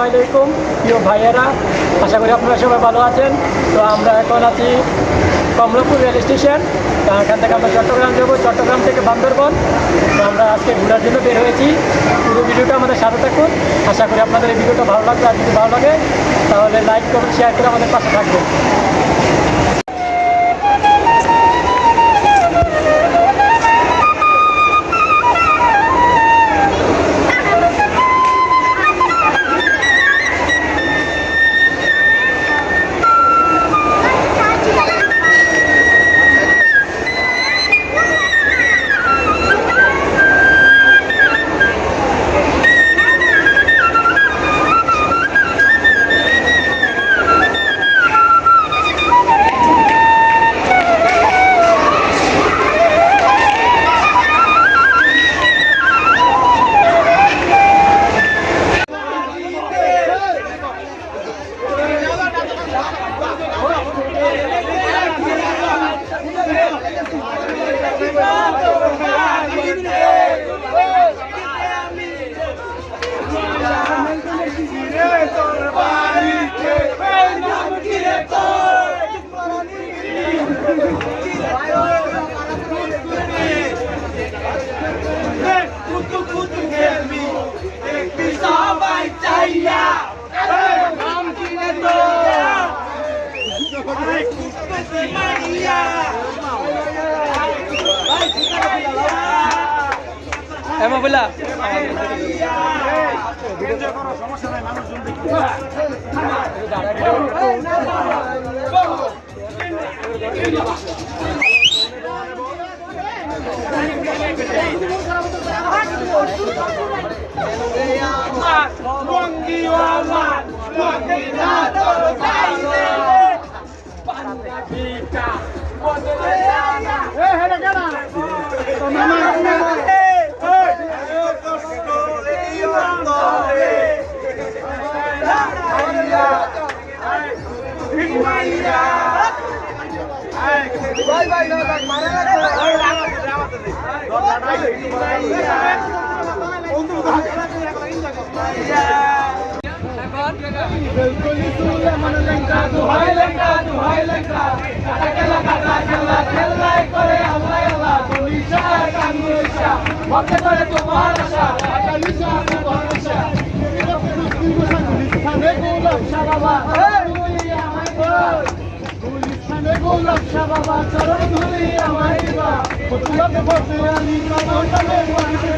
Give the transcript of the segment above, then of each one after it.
আলাইকুম প্রিয় ভাইয়েরা, আশা করি আপনারা সবাই ভালো আছেন। তো আমরা এখন আছি কমলাপুর রেল স্টেশন। তো এখান থেকে আমরা চট্টগ্রাম যাবো, চট্টগ্রাম থেকে বান্দরবন। তো আমরা আজকে ঘোরার জন্য বের হয়েছি। পুরো ভিডিওটা আমাদের সাথে থাকুন, আশা করি আপনাদের এই ভিডিওটা ভালো লাগবে। আর যদি ভালো লাগে তাহলে লাইক করুন, শেয়ার করে আমাদের পাশে থাকবেন। এমা বলা সমস্যা নাই, মানুষজন বাবা চরণ ধুলি আমায় বা ফুটলাতে বসে আমি কামড়টালে বসে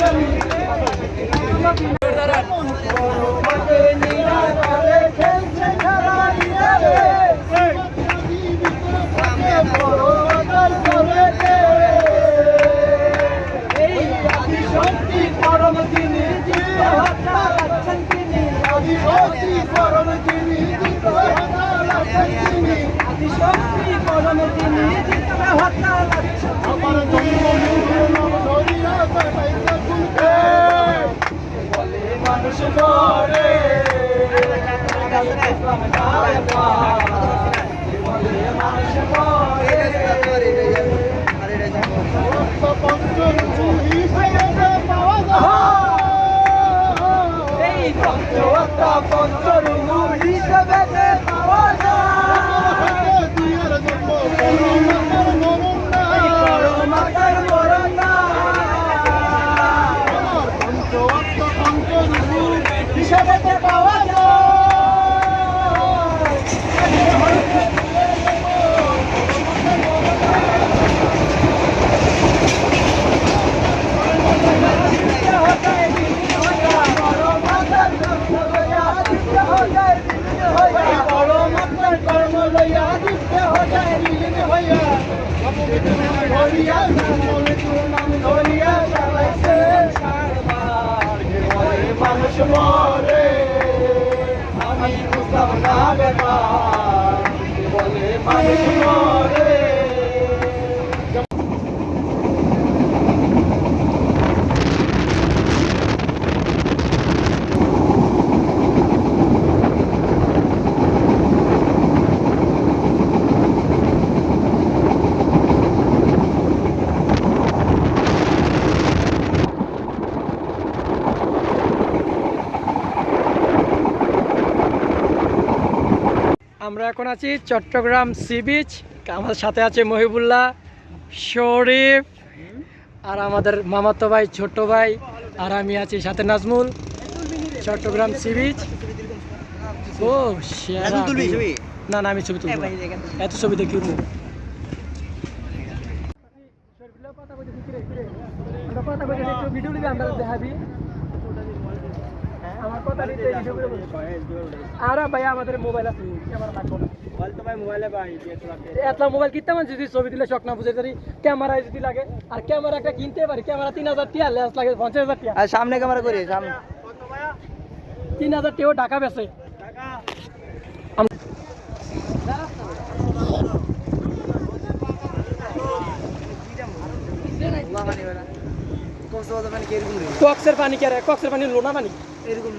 মানুষ করে মানুষ মরে আমি বুঝলাম না ব্যাপার বলে মানুষ মরে। আমরা এখন আছি চট্টগ্রাম সি বিচ। আমার সাথে আছে মহিবুল্লাহ, শরীফ, আর আমাদের মামাতো ভাই, ছোট ভাই, আর আমি আছি সাথে নাজমুল। Chittagong sea beach. ও সেরা। না না, আমি ছবি তুলব না। এত ছবি দেখি আমার কথা আর ভাই আমাদের মোবাইল আছে, ক্যামেরা লাগবে না। এতলা মোবাইল কিনতে মানে যদি ছবি দিলে শখ না বুঝে পারি, ক্যামেরায় যদি লাগে, আর ক্যামেরা একটা কিনতে পারি, ক্যামেরা 3000 টাকা, লেন্স লাগে 50,000 টাকা। আর সামনে ক্যামেরা করি, সামনে 3000 টাকা ঢাকা বেচে। কক্সের পানি কে রে? কক্সের পানি লোনা পানি এরকম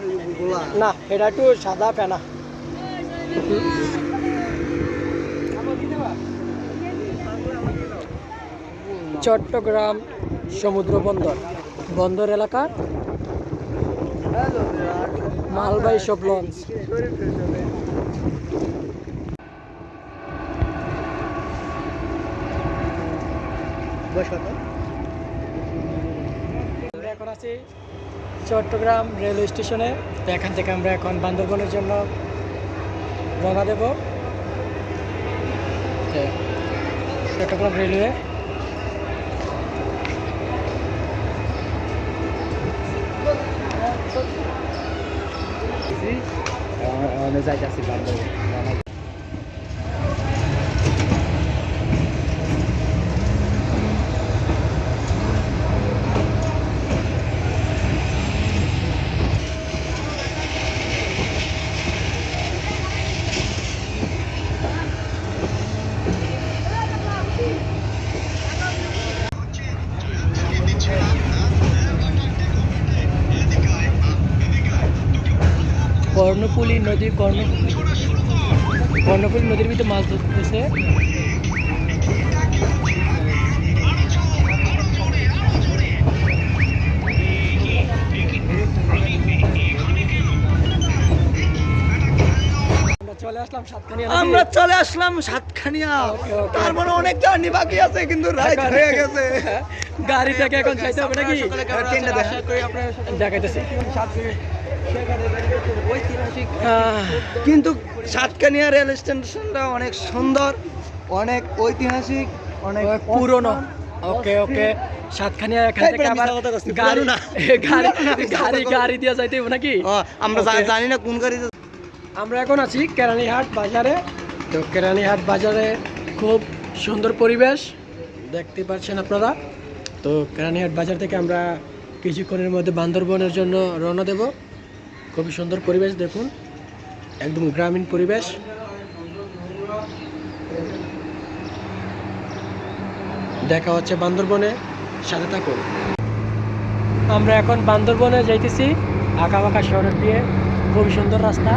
না, এটা একটু সাদা ফেনা। চট্টগ্রাম সমুদ্র বন্দর, বন্দর এলাকা, মালবাহী সব লঞ্চ। আমরা এখন আছি চট্টগ্রাম রেলওয়ে স্টেশনে। তো এখান থেকে আমরা এখন বান্দরবনের জন্য রওনা দেব। চট্টগ্রাম রেলওয়ে। যাইতেছি বান্দরবন। কর্ণফুলী নদী, কর্ণফুলী নদীর ভিতরে মাছ ধরতেছে। আমরা চলে আসলাম সাতখানিয়া। তার মানে অনেক জার্নি বাকি আছে, কিন্তু রাত হয়ে গেছে। গাড়ি থেকে এখন যাইতে হবে নাকি? দেখাইতেছি। কিন্তু সাতখানিয়া রেল স্টেশনটা অনেক সুন্দর, অনেক ঐতিহাসিক, অনেক পুরনো। ওকে ওকে, সাতখানিয়া এখান থেকে আবার গাড়ি দিয়ে যাইতে হবে নাকি? আমরা জানি না কোন গাড়ি। আমরা এখন আছি কেরানীহাট বাজারে। তো কেরানীহাট বাজারে খুব সুন্দর পরিবেশ দেখতে পাচ্ছেন আপনারা। তো কেরানীহাট বাজার থেকে আমরা কিছুক্ষণের মধ্যে বান্দরবনের জন্য রওনা দেব। খুবই সুন্দর পরিবেশ দেখুন, একদম গ্রামীণ পরিবেশ। দেখা হচ্ছে বান্দরবনে, সাথে থাকুন। আমরা এখন বান্দরবনে যাইতেছি আঁকাবাঁকা শহর দিয়ে। খুবই সুন্দর রাস্তা।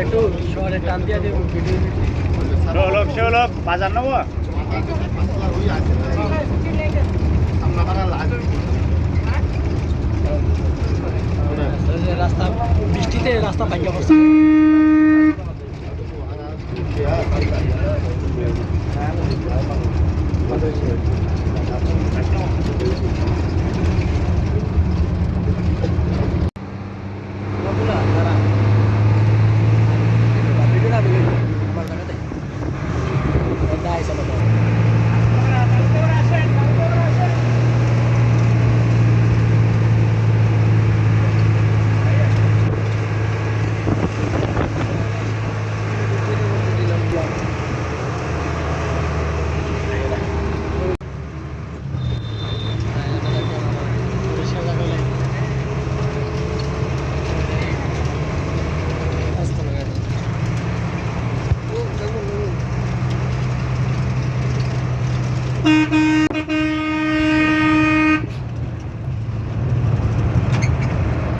একটু শহরে টান দিয়ে দেবো ভিডিও। সেওলক বাজার নেবো। রাস্তা বৃষ্টিতে রাস্তা ভাঙ্গা পড়ছে।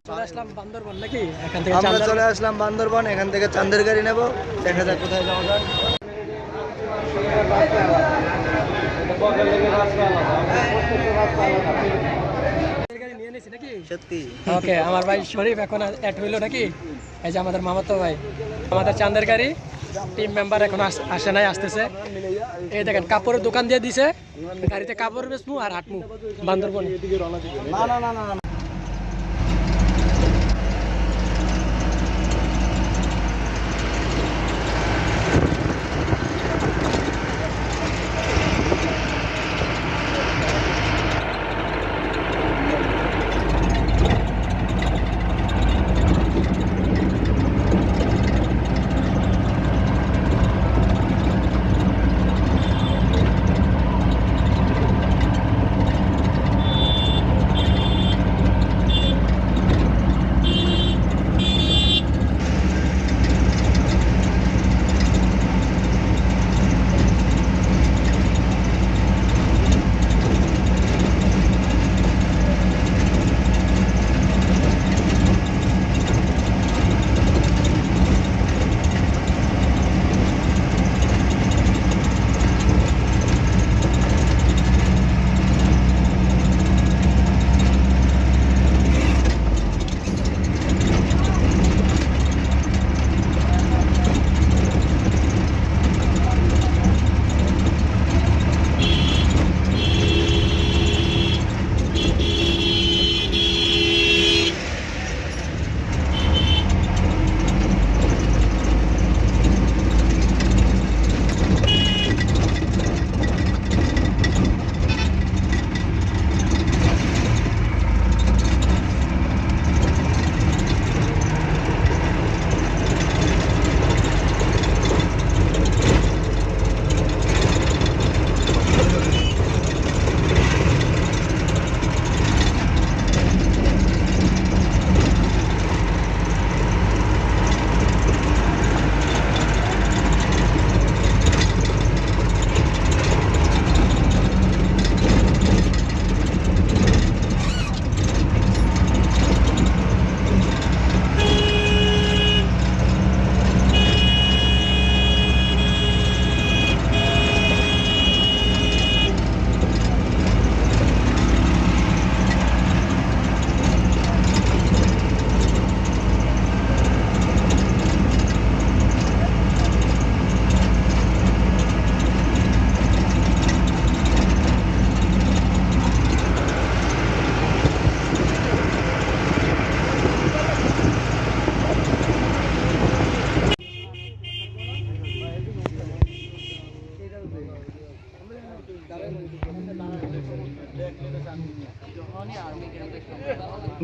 চলে আসলাম বান্দরবন নাকি? এখান থেকে আমরা চলে আসলাম বান্দরবন, এখান থেকে চান্দের গাড়ি নেব, দেখা যাক কোথায় যাওয়া যায়। সত্যি ওকে, আমার ভাই শরীফ এখন অ্যাড হইলো নাকি? এই যে আমাদের মামাতো ভাই, আমাদের চাঁদের গাড়ি টিম মেম্বার এখন আসে নাই, আসতেছে। এই দেখেন কাপড়ের দোকান দিয়ে দিছে, গাড়িতে কাপড় বেচমু আর হাঁটমু বান্দরবন। না না না না।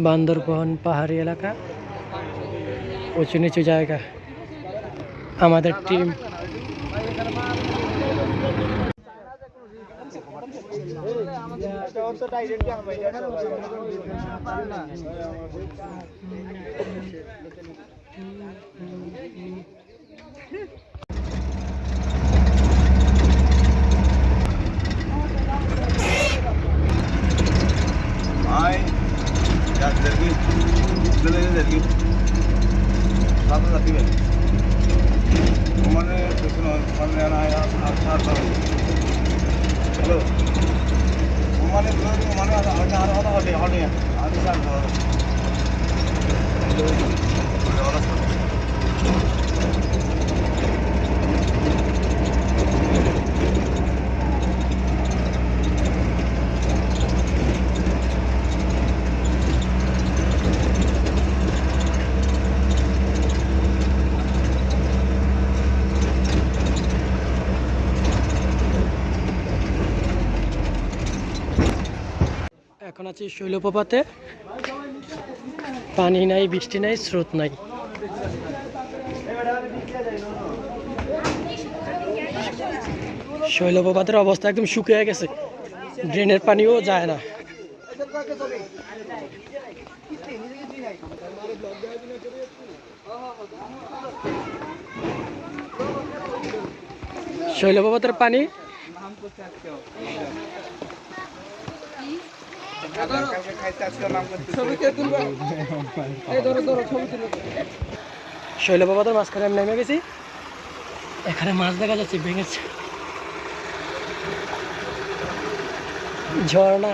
বান্দরবন পাহাড়ি এলাকা, উঁচু নিচু জায়গা। আমাদের টিম মানে এখন আছি শৈলপ্রপাতে, পানি নাই, বৃষ্টি নাই, স্রোত নাই। শৈলপ্রপাতের অবস্থা একদম শুকিয়ে গেছে, ড্রেনের পানিও যায় না। শৈলপ্রপাতের পানি শৈলপ্রপাতের মাঝখানে আমি নেমে গেছি, এখানে মাছ দেখা যাচ্ছে ভেঙেছে, ঝর্ণা।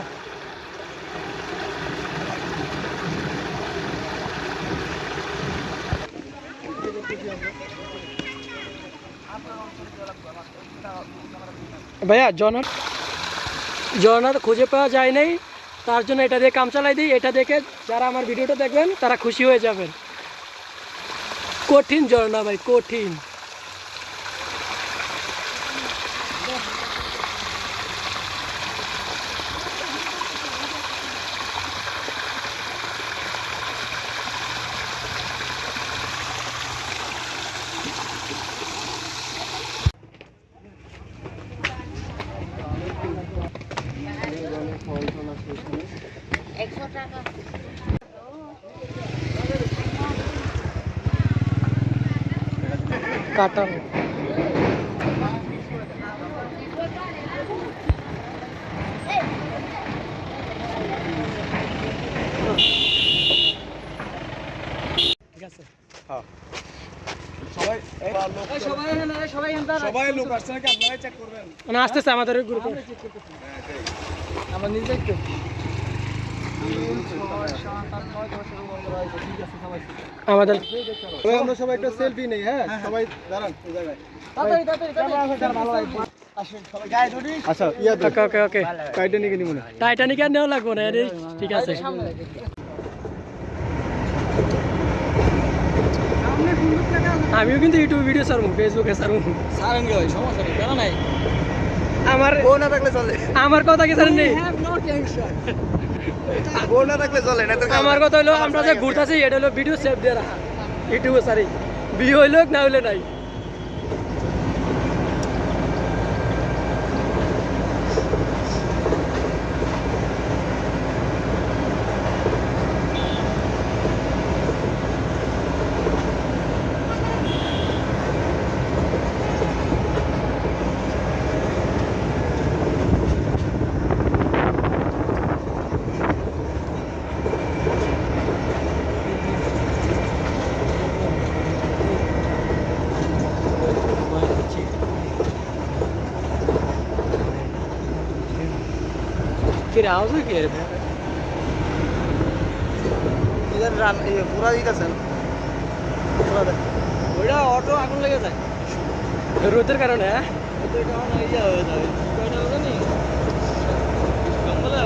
ভাইয়া ঝর্ণা তো খুঁজে পাওয়া যায় নাই, তার জন্য এটা দিয়ে কাম চালাই দিই। এটা দেখে যারা আমার ভিডিওটা দেখবেন তারা খুশি হয়ে যাবেন। কঠিন ঝর্ণা ভাই, কঠিন। কাটানো ঠিক আছে। সবাই লোক আসছে নাকি আপনারাই চেক করবেন? মানে আসতেছে আমাদের গ্রুপে, আমরা নিজে আমাদের আমরা সবাই একটা সেলফি নেই। হ্যাঁ সবাই দাঁড়ান এই জায়গায়। আচ্ছা ওকে ওকে ওকে টাইটানিকে নিব না। টাইটানিক আর নেওয়া লাগবো না, ঠিক আছে। আমিও কিন্তু ইউটিউব ভিডিও ছাড়বো, ফেসবুকে ছাড়বো। সারেন গে ভাই, সমস্যা নেই, কেন নাই? আমার বউ না থাকলে চলে। আমার কথা কি জানেন নেই, বউ না থাকলে চলে না তো। আমার কথা হলো আমরা যে ঘুরতেছি এটা হলো ভিডিও সেভ দিয়ে রাখা, ইউটিউবে সারি বিয়ে হইলো না হইলে নাই। কিরে আওয়াজ কি রে? ইধার রান এই পুরা দিতেছেন। ওইটা অটো আগুন লেগে যায় রোদের কারণে। হ্যাঁ ওদের কারণে ইয়া হয়ে যায়। কয়টা হবে নি জঙ্গলে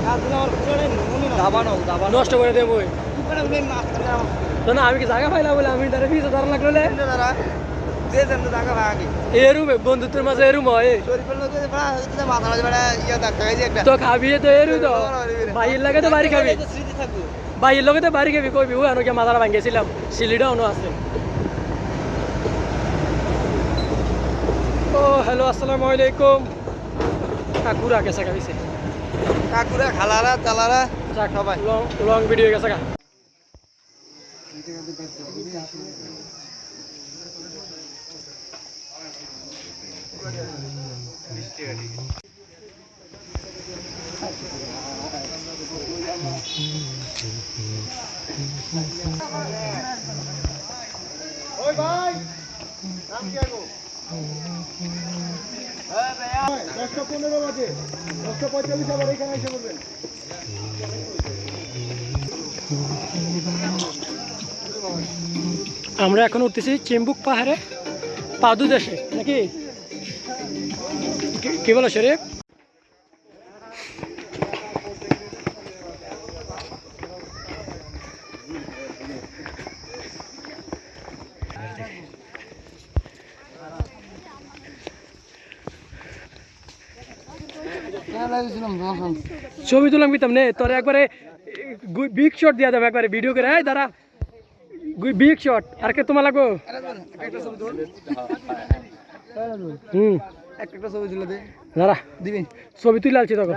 কাজ দিলে আমার পুরো নুনি না দাবানো নষ্ট করে দেবো। পুরো উনি মাছ করে আমার তো না আমি কি জায়গা পাইলাম বলে আমি তারা পিছনে দাঁড়া লাগলো। দাদা যে যেন জায়গা ভাগি এরুম বন্ধুত্বের মাঝে এরুম হয়। শরীফের লোকে মাথা মাঝে বেড়া ইয়া ধাক্কা খাইছে একটা। তো খাবি তো এরু তো ভাইয়ের লাগে তো বাড়ি খাবি, স্মৃতি থাকবো। ভাইয়ের লগে তো বাড়ি খাবি, কইবি ও আনোকে মাথাটা ভাঙ্গেছিলাম, সিলিটা অন্য আছে। ও হ্যালো আসসালামু আলাইকুম। কাকুরা গেছে গাবিছে, কাকুরা খালারা তালারা সবাই লং ভিডিও গেছে গা। ওই ভাই নাম কি আগো? 10:15 বাজে, 10:45 আবার এখানে এসে বলবেন। আমরা এখন উঠতেছি চিম্বুক পাহাড়ে, পাদু দেশে নাকি কি বলো শরীফ? ছবি তুলাম কি তেমনি তোর একবারে বিগ শট দিয়া দেবো একবারে ভিডিও করে এই দাঁড়া বিগ শট আর কে তোমার লাগো একটা ছবি তুলে দে দাঁড়া দিবি ছবি তুলে আলছি তখন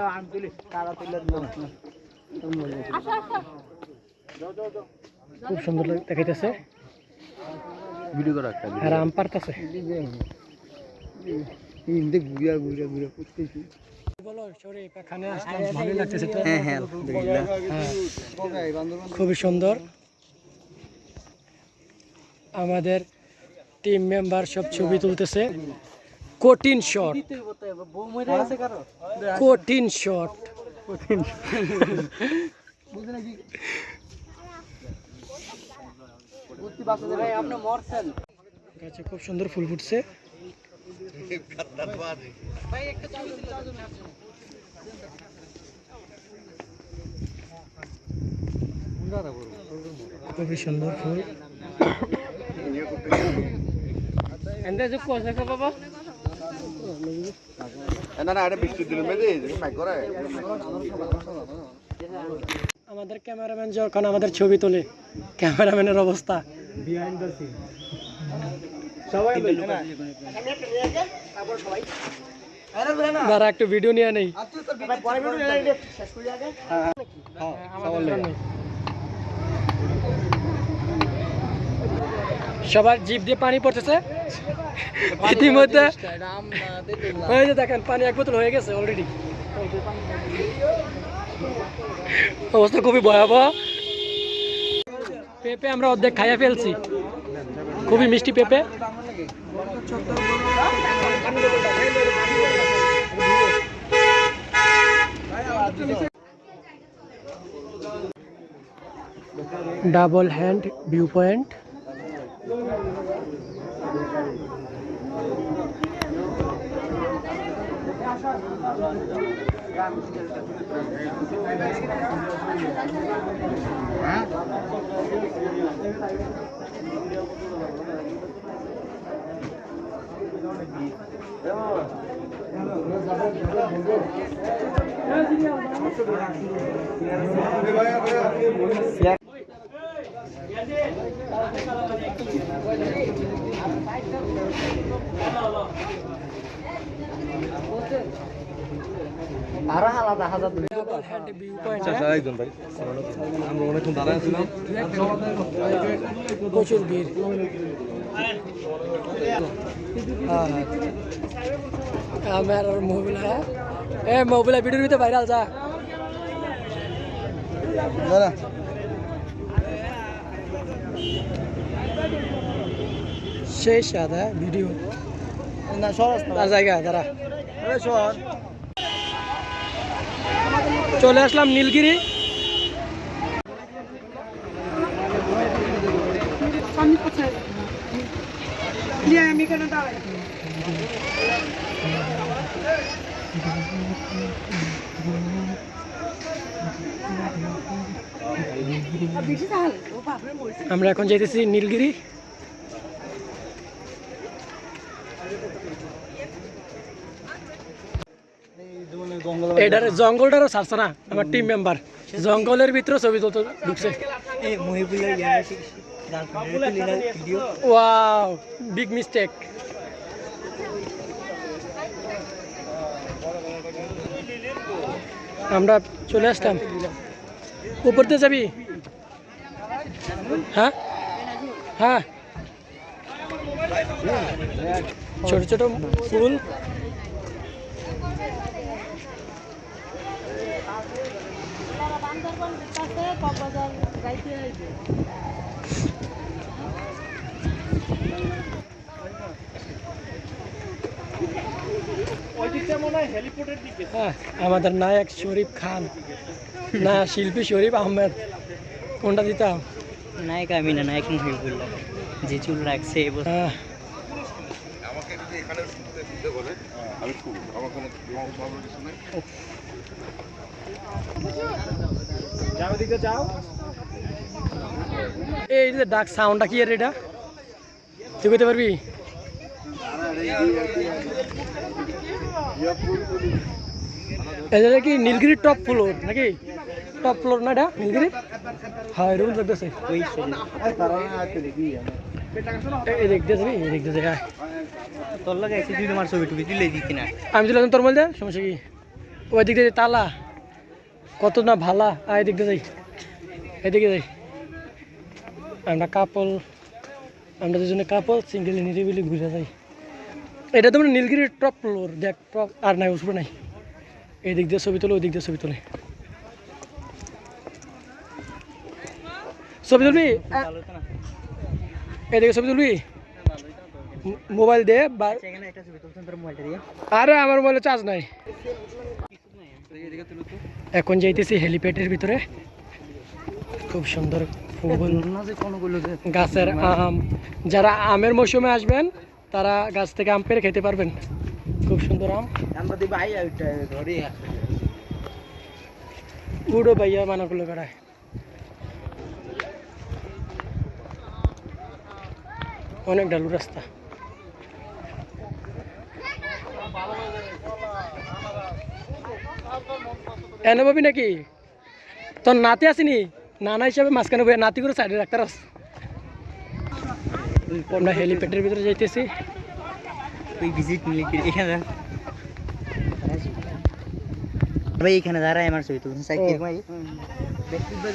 খুব সুন্দর দেখাইতেছে ভিডিও করা একটা আর আম পারতেছে ইন্দে ঘুরা ঘুরা ঘুরা করতেছি বলো সরি এখানে আসলাম ভালোই লাগতেছে তো হ্যাঁ হ্যাঁ আলহামদুলিল্লাহ খুবই সুন্দর আমাদের টিম মেম্বার সব ছবি তুলতেছে কঠিন শট কঠিন শট গাছে খুব সুন্দর ফুল ফুটছে খুবই সুন্দর ফুল বাবা আমাদের ক্যামেরাম্যান যখন আমাদের ছবি তোলে ক্যামেরাম্যানের অবস্থা বিহাইন্ড দ্য সিন দাঁড়া একটু ভিডিও নিয়ে নেই সবার জিভ দিয়ে পানি পড়তেছে ইতিমধ্যে ওই যে দেখেন পানি এক বোতল হয়ে গেছে অলরেডি অবস্থা খুবই ভয়াবহ পেঁপে আমরা অর্ধেক খাইয়া ফেলছি খুবই মিষ্টি পেঁপে ডাবল হ্যান্ড ভিউ পয়েন্ট প্রচুর ভিড় আমার মোবাইল ভিডিওর ভিতরে ভাইরাল যা সেই সাদা ভিডিও না সরস তার জায়গা তারা চলে আসলাম নীলগিরি আমি এখানে দাঁড়াই আমরা এখন যাইতেছি নীলগিরি এটার জঙ্গলটারও ছাড়ছে না আমার টিম মেম্বার জঙ্গলের ভিতরে ছবি তুলতে ঢুকছে ওয়াও বিগ মিস্টেক আমরা চলে আসতাম উপর দিয়ে যাবি হ্যাঁ হ্যাঁ ছোট ছোট ফুল আমাদের নায়ক শরীফ খান না শিল্পী শরীফ আহমেদ কোনটা দিতাম নায়ক আমি না নায়ক মহিবুল্লাহ যে চুল রাখছে এই যে ডাক সাউন্ডটা কি এর এটা তুই করতে পারবি এটা কি নীলগিরি টপ ফ্লোর নাকি? টপ ফ্লোর না এটা নীলগিরি? হ্যাঁ এরকম লাগতেছে। ওই এই দেখতেছি এই দেখতেছি হ্যাঁ তোর লাগে এসে তুই তোমার ছবি টুবি তুলে দিতি না। আমি তুলে তোর মধ্যে সমস্যা কি? ওই দিক দিয়ে তালা কত না ভালা এই দিক দিয়ে যাই এদিকে যাই আমরা কাপল আমরা দুজনে কাপল সিঙ্গেল নিরিবিলি ঘুরে যাই। এটা তোমার নীলগিরির টপ ফ্লোর দেখ টপ আর নাই উপরে নাই। এই দিক দিয়ে ছবি তোলে ওই দিক দিয়ে ছবি তোলে। ছবি তুলবি এদিকে ছবি তুলবি মোবাইল দে সেখানে একটা ছবি তুলছেন তোর মোবাইলটা দিয়ে। আরে আমার মোবাইলে চার্জ নাই। এখন যাইতেছি হেলিপ্যাডের ভিতরে। খুব সুন্দর ফুল গাছের আম, যারা আমের মৌসুমে আসবেন তারা গাছ থেকে আম পেড়ে খেতে পারবেন। খুব সুন্দর আম। উড়ো ভাইয়া মানাগুলো করায়। অনেক ঢালু রাস্তা। এনে পাবি নাকি? তোর নাতি আসিনি? নানা হিসাবে মাঝখানে বইয়া নাতি করে সাইডে রাখতে রাস। আমরা হেলিপ্যাডের ভিতরে যাইতেছি। ওই ভিজিট নিলে এখানে ভাই এখানে দাঁড়ায় আমার ছবি তুলছেন সাইকেল ভাই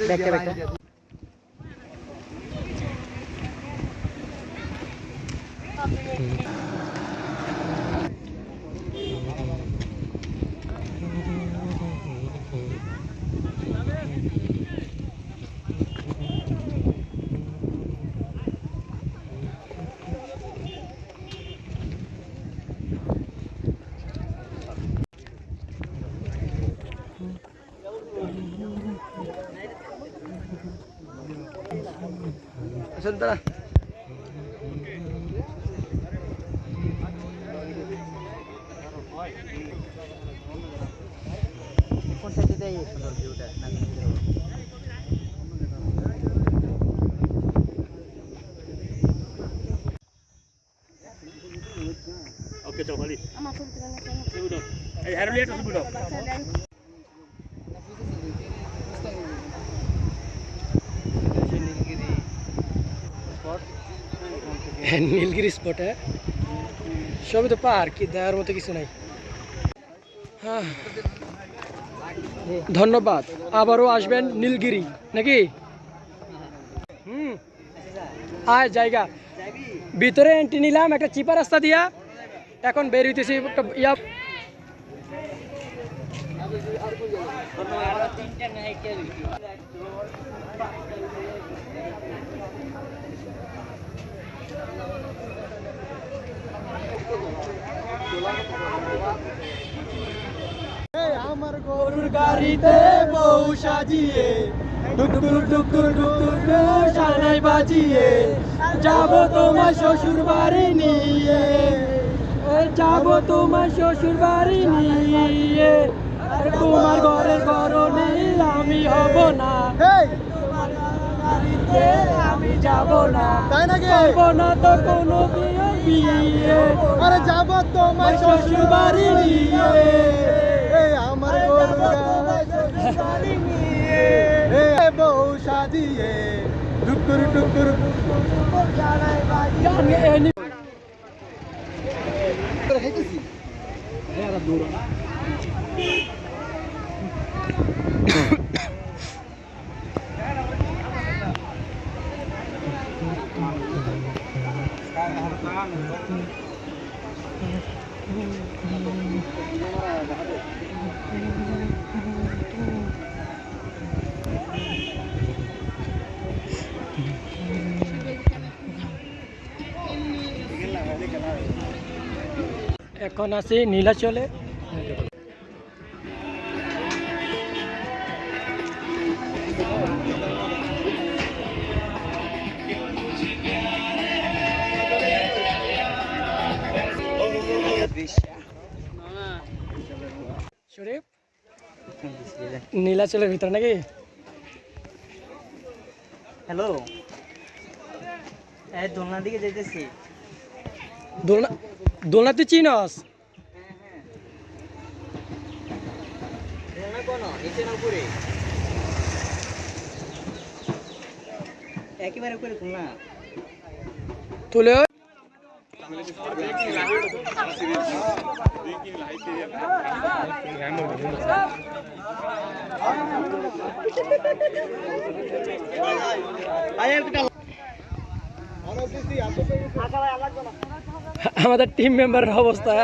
ব্যাকটা ব্যাকটা দাঁড়া কোন সাইডে দেয় সুন্দর ভিউটা না ওকে চল খালি এই হ্যারো লিয়ে ছবি দাও। নীলগিরি স্পটে সবই তো পার কি দেওয়ার মতো কিছু নাই। হ্যাঁ ধন্যবাদ। আবারও আসবেন নীলগিরি নাকি? আয় জায়গা ভিতরে এন্ট্রি নিলাম একটা চিপা রাস্তা দিয়া। এখন বের হইতেছি ইয়া আমার গরুর গাড়িতে বউ সাজিয়ে ডুকুর ডুকুর ডুকুর সানাই বাজিয়ে যাব তোমার শ্বশুর বাড়ি নিয়ে, যাব তোমার শ্বশুর বাড়ি নিয়ে। তোমার ঘরের গরনে আমি হব না, আমি যাব না, তাই নাকি? হব না তো কোনো বিয়ে, আরে যাব তোমার শ্বশুর বাড়ি নিয়ে। আমার বউ সাজিয়ে টুকুর টুকুর এখন আছি নীলাচলে। শরীফ নীলাচলের ভিতরে নাকি? হ্যালো এই দোলনার দিকে যাইতেছি। দোলনা তুই চিনস? একেবারে করে তুলনা তুলে আমাদের টিম মেম্বারের অবস্থা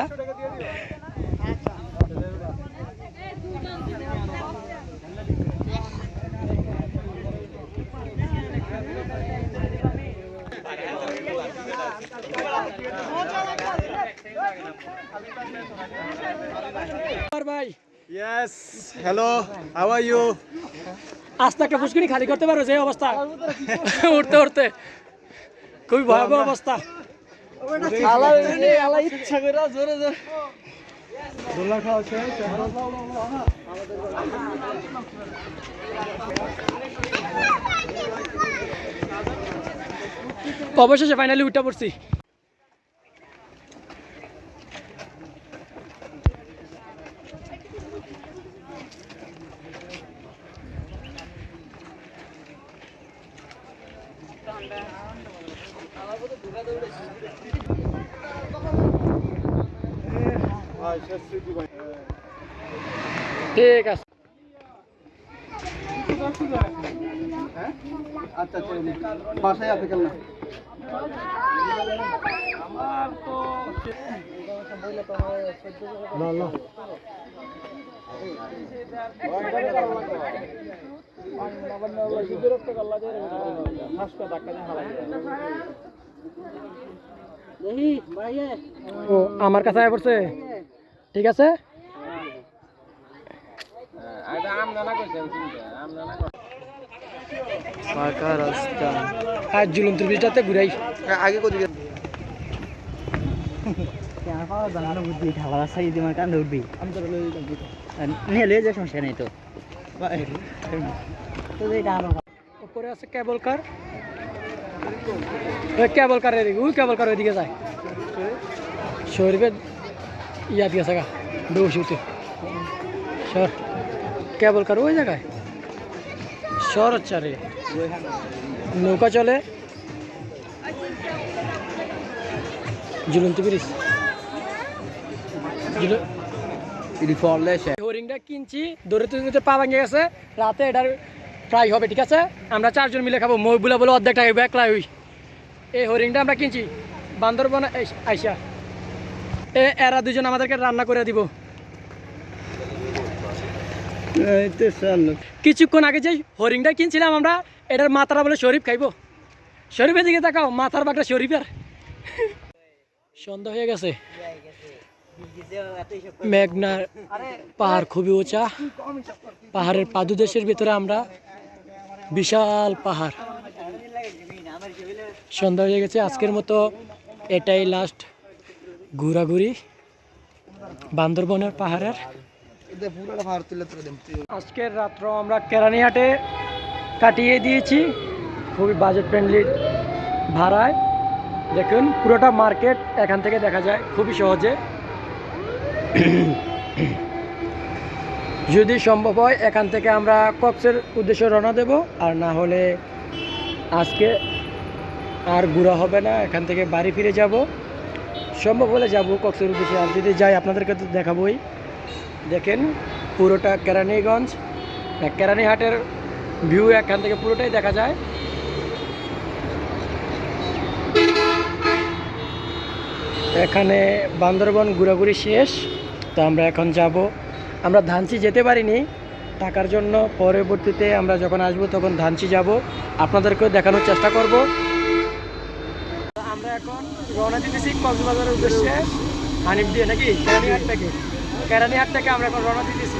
ভাই yes hello how are you আস্তে একটা ফুসকুনি খালি করতে পারো যে অবস্থা উঠতে উঠতে খুবই ভয়াবহ অবস্থা ইচ্ছা করে জোরে জোরে দোলা খাওয়া শেষ অবশেষে ফাইনালি উঠে পড়ছি ঠিক আছে আচ্ছা বাসায় আছে কেন ও আমার কাছে আয় পড়ছে ঠিক আছে ফাঁকা রাস্তা আর জুলুম ব্রিজটাতে ঘুরাই আগে কোথায় আমার পাওয়া জানানো বুদ্ধি ঢালা রাস্তা যদি আমার কান্দে উঠবি আমি তো নিয়ে লয়ে যা সমস্যা নেই তো তো এটা আমার উপরে আছে কেবল কার ওই কেবল কার এদিকে ওই কেবল কার ওইদিকে যায় শরীফের ইয়া দিয়ে থাকা দৌড়তে সর কেবল কার ওই জায়গায় সর আচ্ছা রে নৌকা চলে ঝুলন্ত ব্রিজ হরিংটা কিনছি দৌড়তে দৌড়তে পা ভাঙে গেছে রাতে এটার ফ্রাই হবে ঠিক আছে আমরা 4 জন মিলে খাবো মহিবুলা বলে অর্ধেক টাকা একলা হই এই হরিংটা আমরা কিনছি বান্দরবন আইসা এরা দুজন আমাদেরকে রান্না করে দিব কিছুক্ষণ আগে যে হরিংটা কিনছিলাম আমরা এটার মাথাটা বলে শরীফ খাইবো শরীফের দিকে তাকাও মাথার বাঘটা শরীফের সন্ধ্যা হয়ে গেছে মেঘনার পাহাড় খুবই উঁচা পাহাড়ের পাদদেশের ভিতরে আমরা বিশাল পাহাড় সন্ধ্যা হয়ে গেছে আজকের মতো এটাই লাস্ট ঘোরাঘুরি বান্দরবনের পাহাড়ের আজকের রাত্র আমরা কেরানীহাটে কাটিয়ে দিয়েছি খুবই বাজেট ফ্রেন্ডলি ভাড়ায় দেখুন পুরোটা মার্কেট এখান থেকে দেখা যায় খুবই সহজে যদি সম্ভব হয় এখান থেকে আমরা কক্সের উদ্দেশ্যে রওনা দেব আর না হলে আজকে আর ঘোরা হবে না এখান থেকে বাড়ি ফিরে যাব সম্ভব হলে যাব কক্সের উদ্দেশ্যে আর যদি যাই আপনাদেরকে তো দেখাবোই দেখেন পুরোটা কেরানীগঞ্জ কেরানীহাটের ভিউ এখান থেকে পুরোটাই দেখা যায় এখানে বান্দরবন ঘোরাঘুরি শেষ তো আমরা এখন যাব আমরা ধানচি যেতে পারিনি টাকার জন্য পরবর্তীতে আমরা যখন আসবো তখন ধানচি যাব আপনাদেরকেও দেখানোর চেষ্টা করব আমরা এখন রওনা দিতেছি কক্সবাজারের উদ্দেশ্যে হানিফ দিয়ে নাকি কেরানীহাট থেকে আমরা এখন রওনা দিতেছি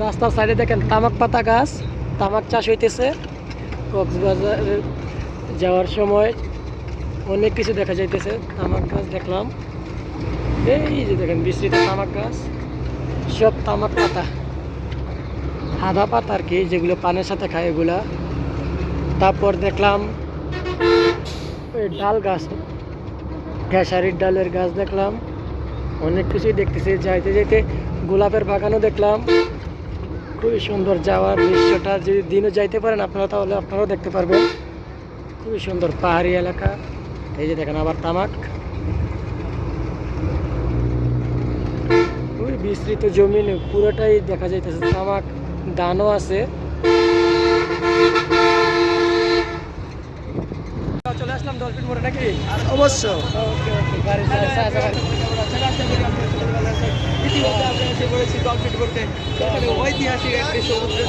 রাস্তার সাইডে দেখেন তামাক পাতা গাছ তামাক চাষ হইতেছে কক্সবাজারে যাওয়ার সময় অনেক কিছু দেখা যাইতেছে তামাক গাছ দেখলাম এই যে দেখেন বিস্তৃত তামাক গাছ সব তামাক পাতা আদা পাতা আর কি যেগুলো পানের সাথে খায় এগুলা তারপর দেখলাম ওই ডাল গাছ, খেসারির ডালের গাছ দেখলাম, অনেক কিছুই দেখতেছি। যাইতে যাইতে গোলাপের বাগানও দেখলাম, খুবই সুন্দর। যাওয়ার দৃশ্যটা যদি দিনও যাইতে পারেন আপনারা, তাহলে আপনারাও দেখতে পারবেন। খুবই সুন্দর পাহাড়ি এলাকা। এই যে দেখেন আবার তামাক, খুবই বিস্তৃত জমি, পুরোটাই দেখা যাইতেছে তামাক, ধানও আছে। চলে আসলাম ডলফিন মোড়ে নাকি? অবশ্য ওকে ওকে, গাড়ি ঐতিহাসিক একটি সমুদ্র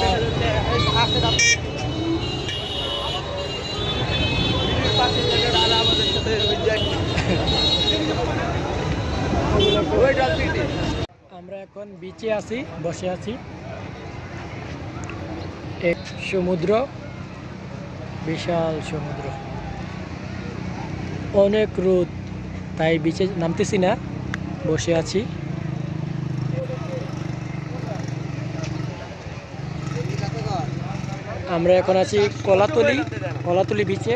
আমরা এখন বিচে আছি, বসে আছি। এক সমুদ্র, বিশাল সমুদ্র, অনেক রোদ, তাই বিচে নামতেছি না, বসে আছি। আমরা এখন আছি কলাতলি বিচে।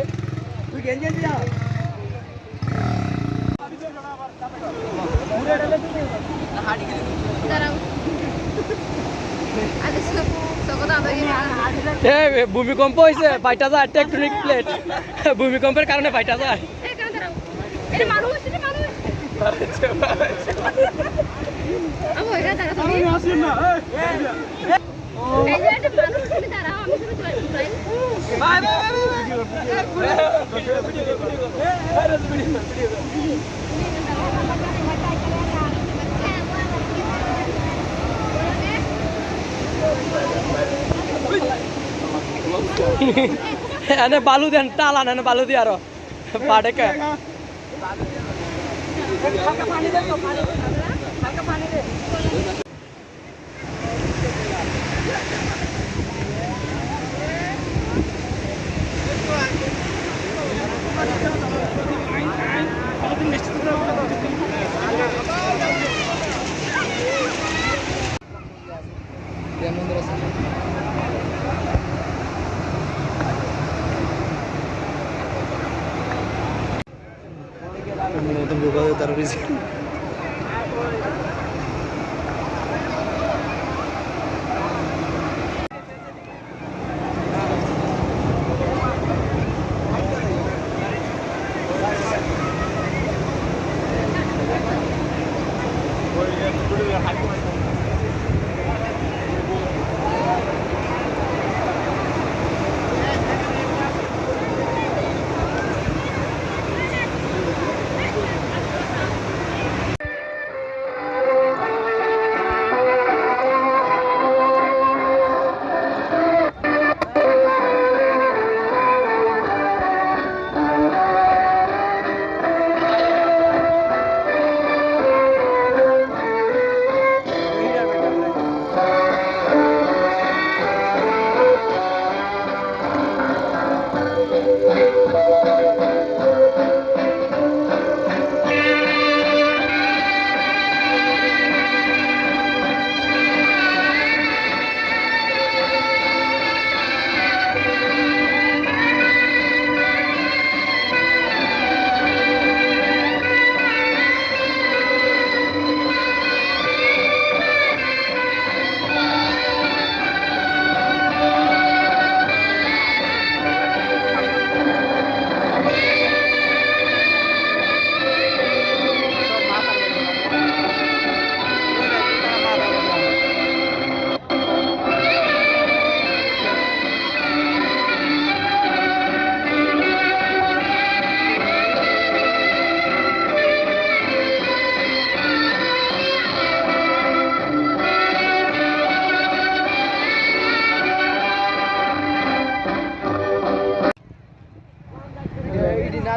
ভূমিকম্প হয়েছে, বাইটা যায়, টেকটনিক প্লেট, ভূমিকম্পের কারণে বাইটা যায়। এনে বালু দেন, টালান এনে বালু দিয়ে আরো পাড়েকে।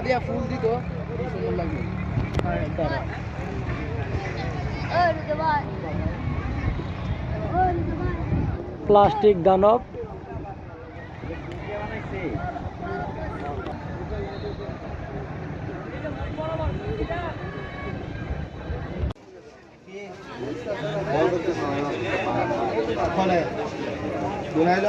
দিয়া ফুল দিত সুন্দর লাগবে। প্লাস্টিক দানব, বুনাইল